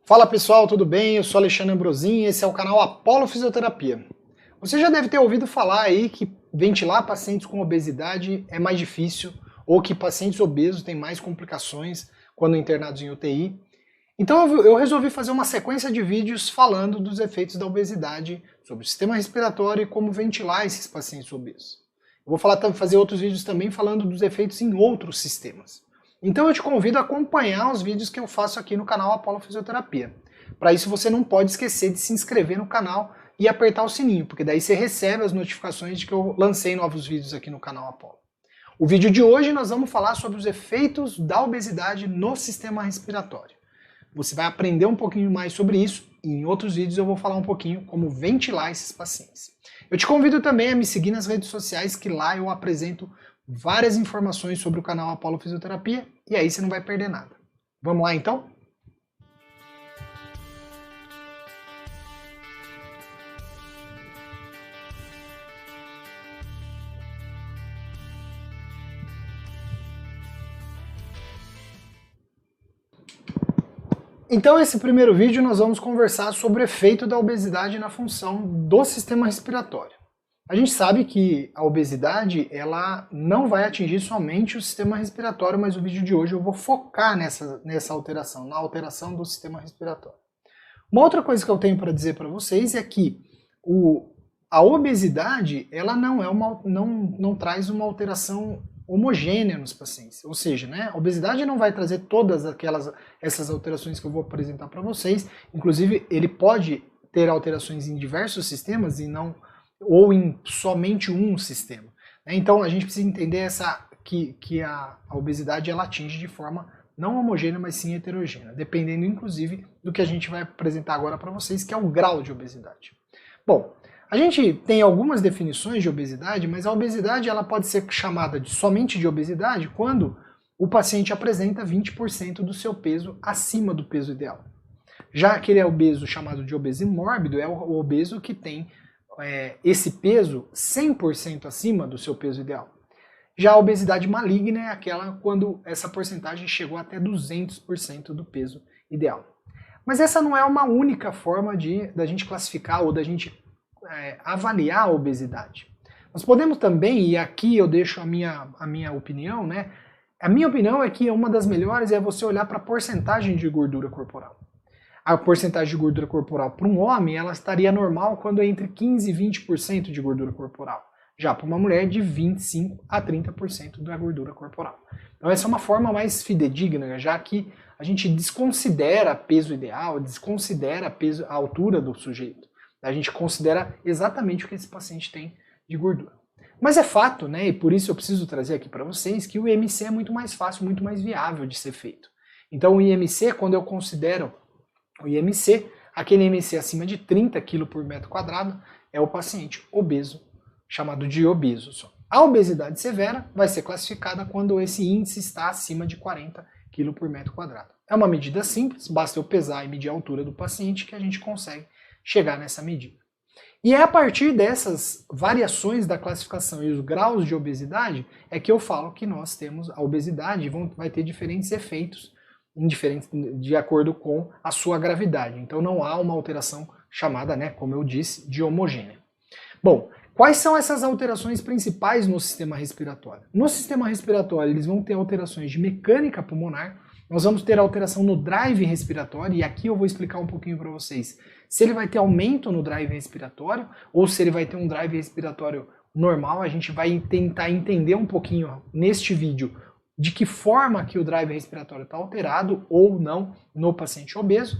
Fala pessoal, tudo bem? Eu sou Alexandre Ambrosin e esse é o canal Apollo Fisioterapia. Você já deve ter ouvido falar aí que ventilar pacientes com obesidade é mais difícil ou que pacientes obesos têm mais complicações quando internados em UTI. Então eu resolvi fazer uma sequência de vídeos falando dos efeitos da obesidade sobre o sistema respiratório e como ventilar esses pacientes obesos. Eu vou fazer outros vídeos também falando dos efeitos em outros sistemas. Então eu te convido a acompanhar os vídeos que eu faço aqui no canal Apollo Fisioterapia. Para isso você não pode esquecer de se inscrever no canal e apertar o sininho, porque daí você recebe as notificações de que eu lancei novos vídeos aqui no canal Apollo. O vídeo de hoje nós vamos falar sobre os efeitos da obesidade no sistema respiratório. Você vai aprender um pouquinho mais sobre isso e em outros vídeos eu vou falar um pouquinho como ventilar esses pacientes. Eu te convido também a me seguir nas redes sociais, que lá eu apresento várias informações sobre o canal Apollo Fisioterapia e aí você não vai perder nada. Vamos lá então? Então esse primeiro vídeo nós vamos conversar sobre o efeito da obesidade na função do sistema respiratório. A gente sabe que a obesidade ela não vai atingir somente o sistema respiratório, mas o vídeo de hoje eu vou focar nessa alteração, na alteração do sistema respiratório. Uma outra coisa que eu tenho para dizer para vocês é que a obesidade ela não traz uma alteração homogênea nos pacientes, ou seja, a obesidade não vai trazer todas essas alterações que eu vou apresentar para vocês, inclusive ele pode ter alterações em diversos sistemas ou em somente um sistema. Então a gente precisa entender que a obesidade ela atinge de forma não homogênea, mas sim heterogênea, dependendo inclusive do que a gente vai apresentar agora para vocês, que é o grau de obesidade. Bom, a gente tem algumas definições de obesidade, mas a obesidade ela pode ser chamada somente de obesidade quando o paciente apresenta 20% do seu peso acima do peso ideal. Já aquele obeso chamado de obeso mórbido é o obeso que tem esse peso 100% acima do seu peso ideal. Já a obesidade maligna é aquela quando essa porcentagem chegou até 200% do peso ideal. Mas essa não é uma única forma da gente classificar ou da gente avaliar a obesidade. Nós podemos também, e aqui eu deixo a minha opinião, a minha opinião é que uma das melhores é você olhar para a porcentagem de gordura corporal. A porcentagem de gordura corporal para um homem, ela estaria normal quando é entre 15% e 20% de gordura corporal. Já para uma mulher, de 25% a 30% da gordura corporal. Então essa é uma forma mais fidedigna, já que a gente desconsidera peso ideal, desconsidera a altura do sujeito. A gente considera exatamente o que esse paciente tem de gordura. Mas é fato, e por isso eu preciso trazer aqui para vocês, que o IMC é muito mais fácil, muito mais viável de ser feito. Então o IMC, quando eu considero o IMC, aquele IMC acima de 30 kg por metro quadrado, é o paciente obeso, chamado de obeso só. A obesidade severa vai ser classificada quando esse índice está acima de 40 kg por metro quadrado. É uma medida simples, basta eu pesar e medir a altura do paciente que a gente consegue chegar nessa medida. E é a partir dessas variações da classificação e os graus de obesidade é que eu falo que nós temos a obesidade vai ter diferentes efeitos de acordo com a sua gravidade. Então não há uma alteração chamada, como eu disse, de homogênea. Bom, quais são essas alterações principais no sistema respiratório? No sistema respiratório eles vão ter alterações de mecânica pulmonar, nós vamos ter alteração no drive respiratório, e aqui eu vou explicar um pouquinho para vocês se ele vai ter aumento no drive respiratório ou se ele vai ter um drive respiratório normal. A gente vai tentar entender um pouquinho neste vídeo de que forma que o drive respiratório está alterado ou não no paciente obeso.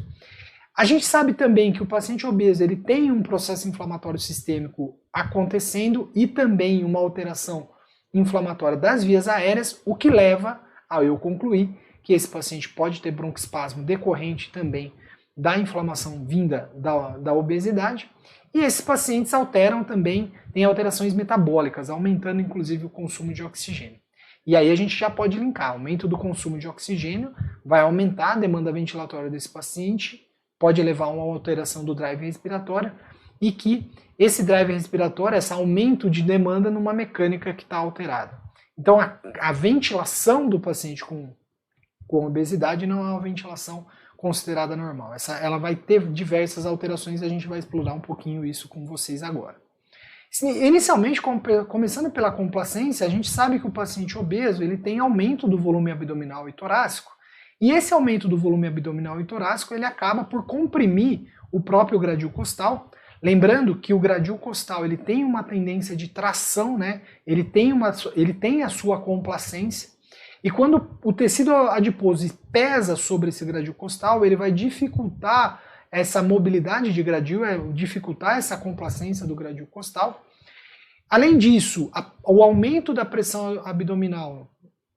A gente sabe também que o paciente obeso ele tem um processo inflamatório sistêmico acontecendo e também uma alteração inflamatória das vias aéreas, o que leva a eu concluir que esse paciente pode ter broncoespasmo decorrente também da inflamação vinda da obesidade. E esses pacientes alteram também, têm alterações metabólicas, aumentando inclusive o consumo de oxigênio. E aí a gente já pode linkar, aumento do consumo de oxigênio vai aumentar a demanda ventilatória desse paciente, pode levar a uma alteração do drive respiratório e que esse drive respiratório, esse aumento de demanda numa mecânica que está alterada. Então a ventilação do paciente com obesidade não é uma ventilação considerada normal. Ela vai ter diversas alterações e a gente vai explorar um pouquinho isso com vocês agora. Inicialmente, começando pela complacência, a gente sabe que o paciente obeso ele tem aumento do volume abdominal e torácico, e esse aumento do volume abdominal e torácico ele acaba por comprimir o próprio gradil costal. Lembrando que o gradil costal ele tem uma tendência de tração, né? Ele tem a sua complacência, e quando o tecido adiposo pesa sobre esse gradil costal, ele vai dificultar essa mobilidade de gradil, dificultar essa complacência do gradil costal. Além disso, o aumento da pressão abdominal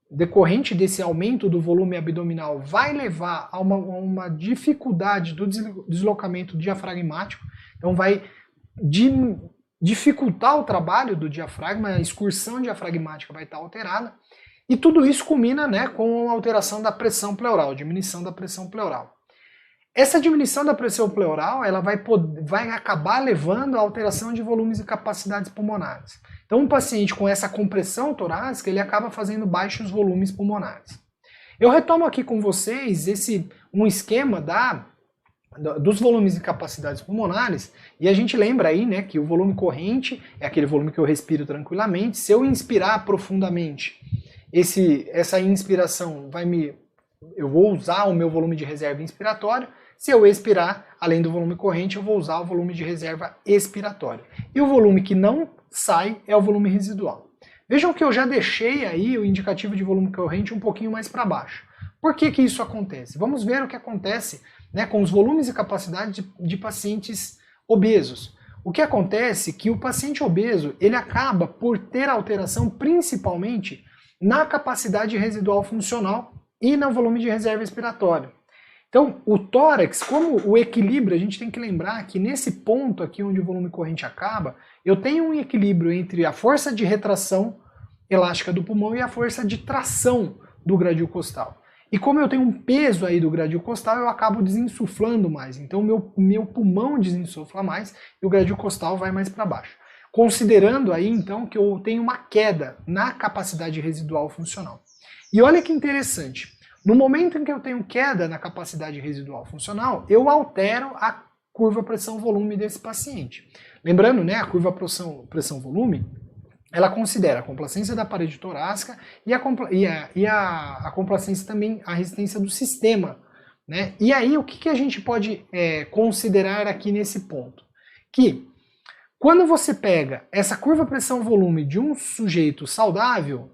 decorrente desse aumento do volume abdominal vai levar a uma dificuldade do deslocamento diafragmático, então vai dificultar o trabalho do diafragma, a excursão diafragmática vai estar alterada, e tudo isso culmina, né, com a alteração da pressão pleural, diminuição da pressão pleural. Essa diminuição da pressão pleural ela vai acabar levando a alteração de volumes e capacidades pulmonares. Então um paciente com essa compressão torácica ele acaba fazendo baixos volumes pulmonares. Eu retomo aqui com vocês um esquema dos volumes e capacidades pulmonares, e a gente lembra aí, né, que o volume corrente é aquele volume que eu respiro tranquilamente. Se eu inspirar profundamente, essa inspiração eu vou usar o meu volume de reserva inspiratório. Se eu expirar, além do volume corrente, eu vou usar o volume de reserva expiratório. E o volume que não sai é o volume residual. Vejam que eu já deixei aí o indicativo de volume corrente um pouquinho mais para baixo. Por que isso acontece? Vamos ver o que acontece, né, com os volumes e capacidades de pacientes obesos. O que acontece é que o paciente obeso ele acaba por ter alteração principalmente na capacidade residual funcional e no volume de reserva expiratória. Então, o tórax, como o equilíbrio, a gente tem que lembrar que nesse ponto aqui onde o volume corrente acaba, eu tenho um equilíbrio entre a força de retração elástica do pulmão e a força de tração do gradil costal. E como eu tenho um peso aí do gradil costal, eu acabo desinsuflando mais. Então, meu pulmão desinsufla mais e o gradil costal vai mais para baixo. Considerando aí, então, que eu tenho uma queda na capacidade residual funcional. E olha que interessante, no momento em que eu tenho queda na capacidade residual funcional, eu altero a curva pressão-volume desse paciente. Lembrando, né, a curva pressão-volume, ela considera a complacência da parede torácica e a complacência também, a resistência do sistema, né? E aí, o que a gente pode considerar aqui nesse ponto? Que quando você pega essa curva pressão-volume de um sujeito saudável,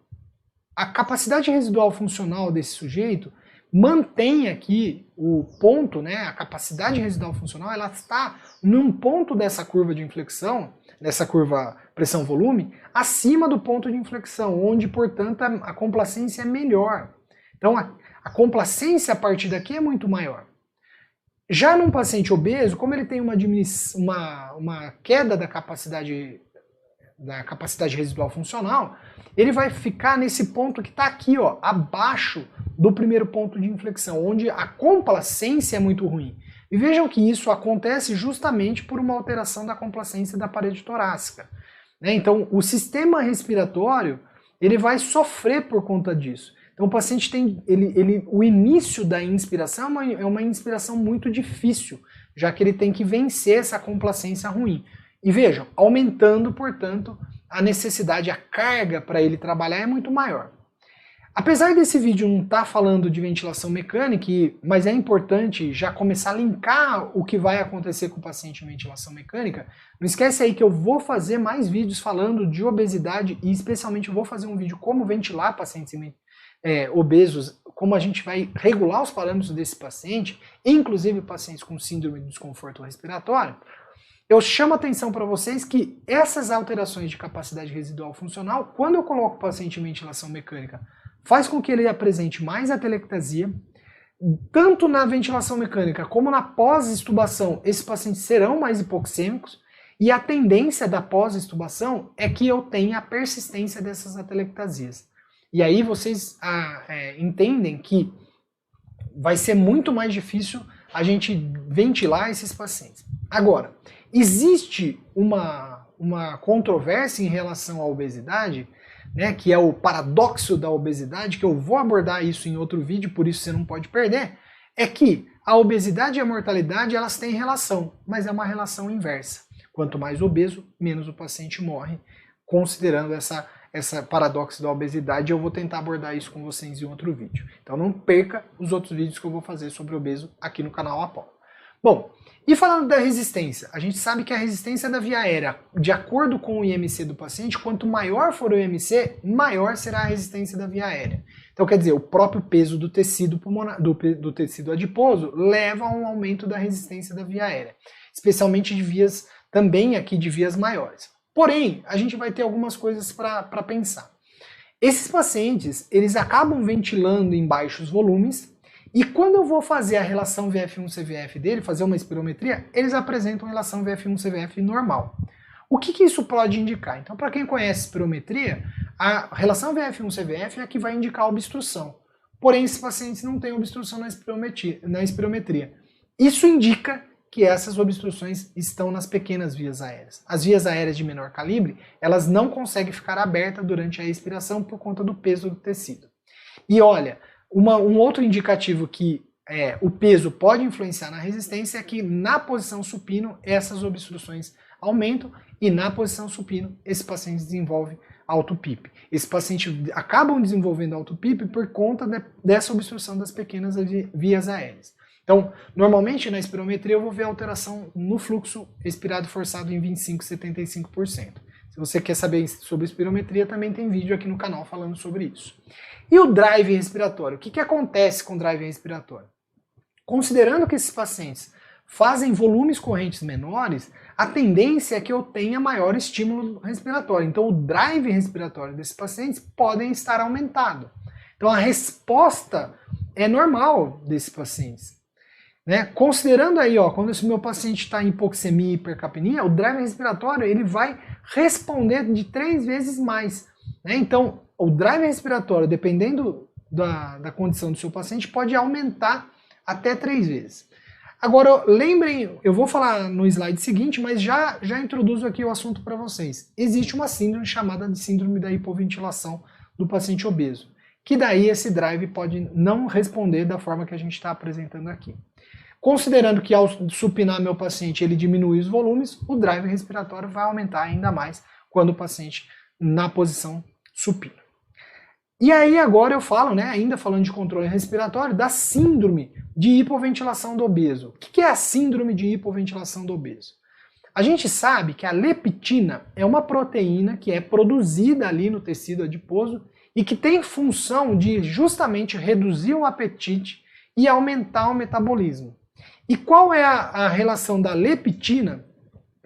a capacidade residual funcional desse sujeito mantém aqui o ponto, né, a capacidade residual funcional, ela está num ponto dessa curva de inflexão, dessa curva pressão-volume, acima do ponto de inflexão, onde, portanto, a complacência é melhor. Então, a complacência a partir daqui é muito maior. Já num paciente obeso, como ele tem uma queda da capacidade residual funcional, ele vai ficar nesse ponto que está aqui, ó, abaixo do primeiro ponto de inflexão, onde a complacência é muito ruim. E vejam que isso acontece justamente por uma alteração da complacência da parede torácica, né? Então, o sistema respiratório ele vai sofrer por conta disso. Então, o paciente tem, o início da inspiração é uma inspiração muito difícil, já que ele tem que vencer essa complacência ruim. E vejam, aumentando, portanto, a necessidade, a carga para ele trabalhar é muito maior. Apesar desse vídeo não estar falando de ventilação mecânica, mas é importante já começar a linkar o que vai acontecer com o paciente em ventilação mecânica, não esquece aí que eu vou fazer mais vídeos falando de obesidade e especialmente eu vou fazer um vídeo como ventilar pacientes obesos, como a gente vai regular os parâmetros desse paciente, inclusive pacientes com síndrome de desconforto respiratório. Eu chamo a atenção para vocês que essas alterações de capacidade residual funcional, quando eu coloco o paciente em ventilação mecânica, faz com que ele apresente mais atelectasia. Tanto na ventilação mecânica como na pós-extubação, esses pacientes serão mais hipoxêmicos, e a tendência da pós-extubação é que eu tenha a persistência dessas atelectasias. E aí vocês entendem que vai ser muito mais difícil a gente ventilar esses pacientes. Agora, existe uma controvérsia em relação à obesidade, né, que é o paradoxo da obesidade, que eu vou abordar isso em outro vídeo, por isso você não pode perder, é que a obesidade e a mortalidade elas têm relação, mas é uma relação inversa. Quanto mais obeso, menos o paciente morre, considerando essa paradoxo da obesidade. Eu vou tentar abordar isso com vocês em outro vídeo. Então não perca os outros vídeos que eu vou fazer sobre obeso aqui no canal Apollo. Bom, e falando da resistência, a gente sabe que a resistência da via aérea, de acordo com o IMC do paciente, quanto maior for o IMC, maior será a resistência da via aérea. Então quer dizer, o próprio peso do tecido pulmonar, do tecido adiposo leva a um aumento da resistência da via aérea, especialmente de vias, também aqui de vias maiores. Porém, a gente vai ter algumas coisas para pensar. Esses pacientes, eles acabam ventilando em baixos volumes, e quando eu vou fazer a relação VF1-CVF dele, fazer uma espirometria, eles apresentam relação VF1-CVF normal. O que isso pode indicar? Então, para quem conhece espirometria, a relação VF1-CVF é a que vai indicar a obstrução. Porém, esses pacientes não têm obstrução na espirometria. Isso indica que essas obstruções estão nas pequenas vias aéreas. As vias aéreas de menor calibre, elas não conseguem ficar abertas durante a expiração por conta do peso do tecido. E olha, um outro indicativo que o peso pode influenciar na resistência é que na posição supino essas obstruções aumentam e na posição supino esses pacientes desenvolvem auto-PIP. Esses pacientes acabam desenvolvendo auto-PIP por conta dessa obstrução das pequenas vias aéreas. Então, normalmente na espirometria eu vou ver alteração no fluxo expirado forçado em 25, 75%. Se você quer saber sobre espirometria, também tem vídeo aqui no canal falando sobre isso. E o drive respiratório? O que acontece com o drive respiratório? Considerando que esses pacientes fazem volumes correntes menores, a tendência é que eu tenha maior estímulo respiratório. Então, o drive respiratório desses pacientes podem estar aumentado. Então, a resposta é normal desses pacientes. Né? Considerando aí, ó, quando esse meu paciente está em hipoxemia e hipercapnia, o drive respiratório ele vai responder de 3 vezes mais. Né? Então, o drive respiratório, dependendo da condição do seu paciente, pode aumentar até 3 vezes. Agora, lembrem, eu vou falar no slide seguinte, mas já introduzo aqui o assunto para vocês. Existe uma síndrome chamada de síndrome da hipoventilação do paciente obeso, que daí esse drive pode não responder da forma que a gente está apresentando aqui. Considerando que ao supinar meu paciente ele diminui os volumes, o drive respiratório vai aumentar ainda mais quando o paciente na posição supina. E aí agora eu falo, né, ainda falando de controle respiratório, da síndrome de hipoventilação do obeso. O que é a síndrome de hipoventilação do obeso? A gente sabe que a leptina é uma proteína que é produzida ali no tecido adiposo e que tem função de justamente reduzir o apetite e aumentar o metabolismo. E qual é a relação da leptina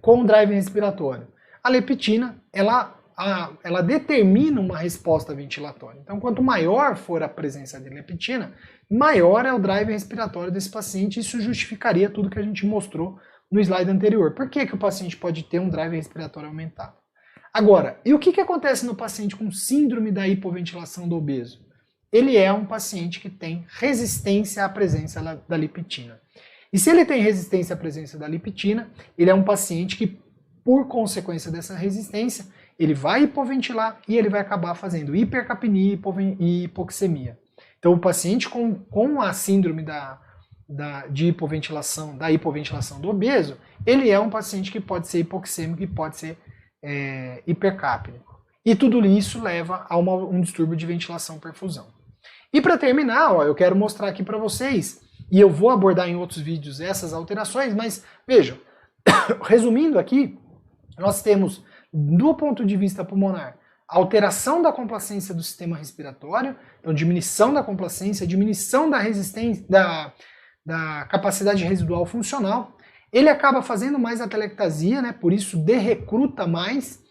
com o drive respiratório? A leptina, ela determina uma resposta ventilatória. Então, quanto maior for a presença de leptina, maior é o drive respiratório desse paciente. Isso justificaria tudo que a gente mostrou no slide anterior. Por que o paciente pode ter um drive respiratório aumentado? Agora, e o que acontece no paciente com síndrome da hipoventilação do obeso? Ele é um paciente que tem resistência à presença da leptina. E se ele tem resistência à presença da leptina, ele é um paciente que, por consequência dessa resistência, ele vai hipoventilar e ele vai acabar fazendo hipercapnia e hipoxemia. Então o paciente com a síndrome de hipoventilação do obeso, ele é um paciente que pode ser hipoxêmico e pode ser hipercapnico. E tudo isso leva a um distúrbio de ventilação-perfusão. E para terminar, ó, eu quero mostrar aqui para vocês, e eu vou abordar em outros vídeos essas alterações, mas vejam, resumindo aqui, nós temos, do ponto de vista pulmonar, alteração da complacência do sistema respiratório, então diminuição da complacência, diminuição da resistência, da capacidade residual funcional. Ele acaba fazendo mais atelectasia, né, por isso derrecruta mais.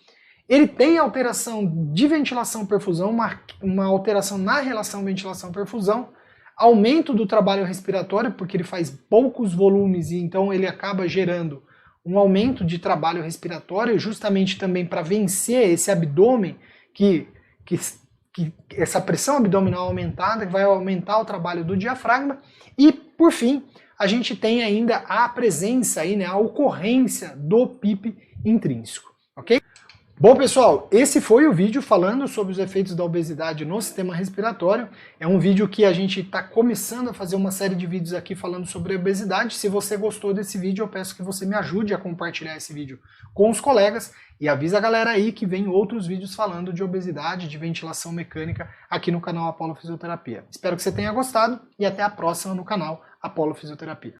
Ele tem alteração de ventilação-perfusão, uma alteração na relação ventilação-perfusão, aumento do trabalho respiratório, porque ele faz poucos volumes e então ele acaba gerando um aumento de trabalho respiratório, justamente também para vencer esse abdômen, essa pressão abdominal aumentada, que vai aumentar o trabalho do diafragma. E, por fim, a gente tem ainda a presença, aí, né, a ocorrência do PIP intrínseco. Ok? Bom, pessoal, esse foi o vídeo falando sobre os efeitos da obesidade no sistema respiratório. É um vídeo que a gente está começando a fazer uma série de vídeos aqui falando sobre a obesidade. Se você gostou desse vídeo, eu peço que você me ajude a compartilhar esse vídeo com os colegas e avisa a galera aí que vem outros vídeos falando de obesidade, de ventilação mecânica aqui no canal Apollo Fisioterapia. Espero que você tenha gostado e até a próxima no canal Apollo Fisioterapia.